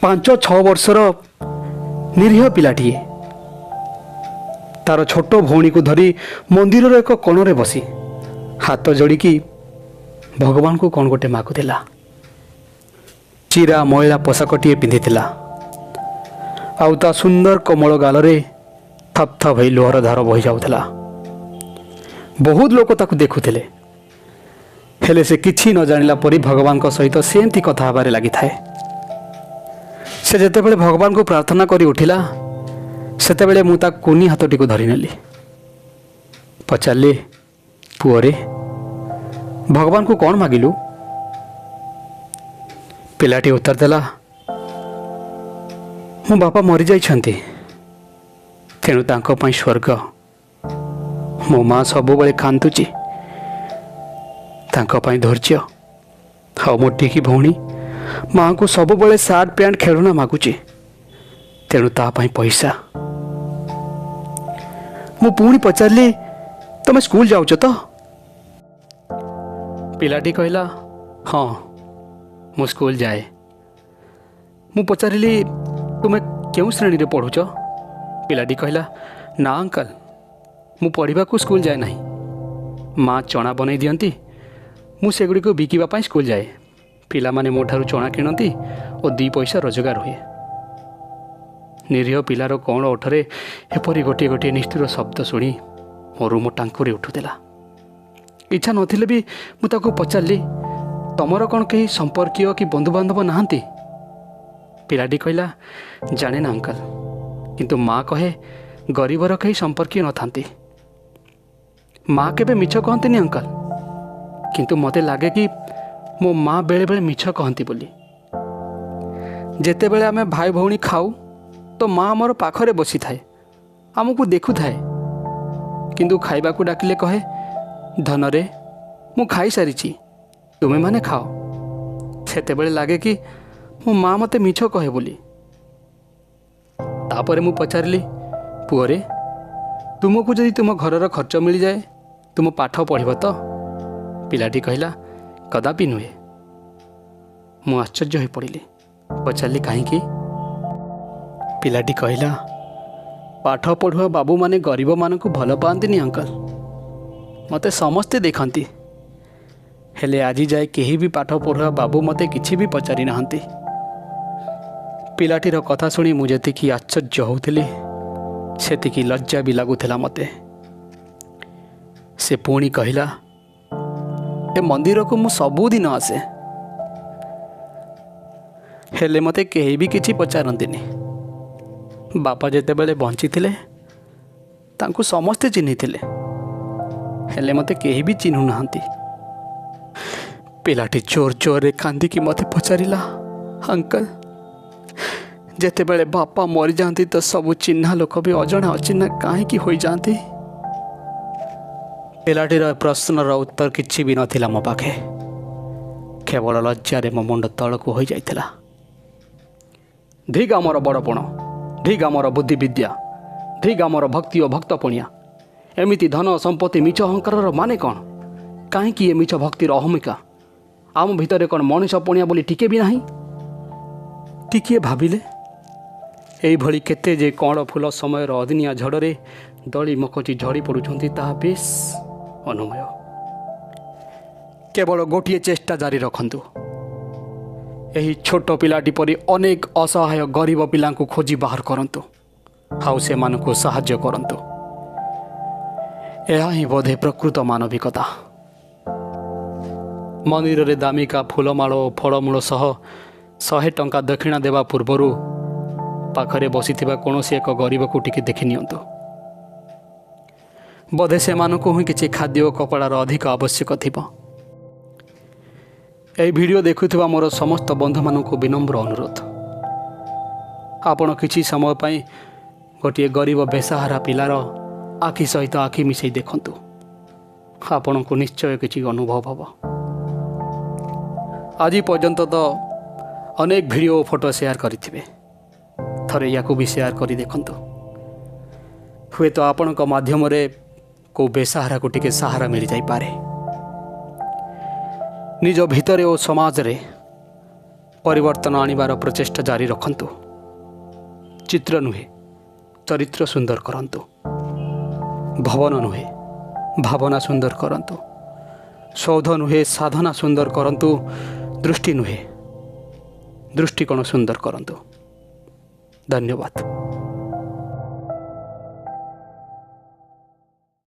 5-6 वर्षर निरीह पिलाटिए तार छोट भौणी को धरी मंदिर एक कोणरे बसी हाथ जोड़िकी भगवान को कौन गोटे मागुला। चिरा मैला पोशाकटीए पिंधिथिला आउ ता सुंदर कोमल गालरे थप थप होई लोहर धार बही जाउथला। बहुत लोक ताकू देखुथिले हेले से किछि न जानिला परी भगवान को सहित सेमती कथा हबारे लागि थाए। से जेतेबेले भगवान को प्रार्थना करी उठिला सेतेबेले मु ता कुनी हाथटी को धरि नेली पचारली पुअरे भगवान को कौन मागिलु। पिलाटी उत्तर देला मो बापा मरी जाइछन्ति तेणु तांको पई स्वर्ग मो माँ सबु बेले कांतुची तांको पई धैर्य हाउ मो टिकी भौणी माँ को सबु बेले सार्ट पैंट खेलना मागुची तेणु ता पई पैसा। मु पुणी पचारली तमे स्कूल जाउछ तो पिलाटी कहला हाँ मु स्कूल जाए। मु पचारिली तुमे क्यों श्रेणी रे पढ़ुच पिलाटी कहला ना अंकल मु पढ़ा को स्कूल जाए नहीं माँ चना बन दियंती मु सेगुड़ी को बिकिबा पाई स्कूल जाए पिला माने मो ठारू चना किणती और 2 पैसा रोजगार हुए। निरीह पिलार कौन ओठरे एपरी गोटे गोटे निष्ठुर शब्द शुणी मो रूम टांकुरी उठुला। इच्छा नथिले भी मु ताको पचारली तमर कौन कहीं संपर्कीय कि बंधु बांधव नहांती पिलाटी कहला जाने ना अंकल किंतु माँ कहे गरीबर कहीं संपर्कीय न थांती। माँ केबे मिछ कहती अंकल किंतु मते लागे कि मो माँ बेले बेले मिछ कहती बोली। जेते बेले आमे भाई भौणी खाऊ तो माँ आमर पाखरे बसी थाए आमको देखु थाए किंतु खाइबा को डाकिले कहे धनरे मु खाई सारिची तुमे माने खाओ। सेते बेले लागे कि मो माँ मते मिछ कहे बोली। तापरे मु पचारिली पुअरे तुमको जदि तुम घरर खर्च मिल जाए तुम पाठ पढ़िब तो पिलाटी कहला कदापि नुहे। मु आश्चर्य हो पड़िली पचारिली कहीं पिलाटी कहला पाठ पढ़ुआ बाबू माने गरीब मान को भल पाती अंकल मते समस्ते देखती हेले आजी जाए कहीं भी पाठ पढ़ुआ बाबू मते किछि भी पचारि नाहंती। पिलाटीर कथा शुणी मुझे आश्चर्य होउथिली सेतिकी लज्जा भी लगुला मते। से पुणी कहला ए मंदिर को मु सबुदिन आसे हेले मते कहीं भी किछि पचारंतिनी। बापा जेते बेले बंची थिले तांकु समस्ते चिन्ही थिले हेले मते कहीं भी चिन्हु नाहंती। पिलाटी जोर जोर रे कांदी मते पचारिला अंकल जेते बेले बापा मरी जाती तो सब चिन्हा लोक भी अजणा अचिन्हा कहीं हो जाती। पिलाटीर प्रश्नर उत्तर किछि भी नथिला मो पाखे केवल लज्जारे मो मुंड तलकू हो जाइथिला। ढिग आमर बड़पण ढिग आमर बुद्धि विद्या ढिग आमर भक्ति और भक्तपणिया एमिति धन संपत्ति मिछ अहंकार माने कौन कहीं ये मिछ भक्तिर अहमिका आम भितर कौन मनीष पणिया बोली टिके भी नहीं। टिके भाविले एई भली केते जे कौन फूल समय अदिनिया झड़े दली मकची झड़ी पड़ुछंती ताहा बेस अनुमय। केवल गोटे चेष्टा जारी रखंतु एही छोट पिलाटी परी अनेक असहाय गरीब पिलांकु खोजी बाहर करंतु हाउ से मानकु सहाय्य करंतु। यह ही बोधे प्रकृत मानविकता। मंदिर रे दामिका फूलमाଳ और फलमूल सह 100 टंका दक्षिणा देवा पूर्वरु पाखरे बसीथिबा कौनसी एक गरीब को टिके देखि नियंतु बोधे से मानकु ही किछि खाद्य और कपड़ार अधिक आवश्यक थिबा। एई वीडियो देखुथिबा मोर समस्त बंधु मानकु विनम्र अनुरोध आपण किछि समय पई गोटे गरीब बेसहारा पिलार आखि सहित आखि मिसई देखंतु आपण को निश्चय किछि अनुभव हबो। आज पर्यंत तो अनेक वीडियो और फोटो शेयर करिथिबे थरे याकू भी शेयर करी देखंतु हुए तो आपण को माध्यम रे को बेसहारा को टिके सहारा मिल जाई पारे। निज भितरे और समाज रे परिवर्तन आनिबार प्रचेष्टा जारी रखन्तु। चित्र नुहे चरित्र सुंदर करन्तु। भवन नुहे भावना सुंदर करन्तु। सौध नुहे साधना सुंदर करन्तु। दृष्टि नुहे दृष्टिकोण सुंदर करन्तु। धन्यवाद।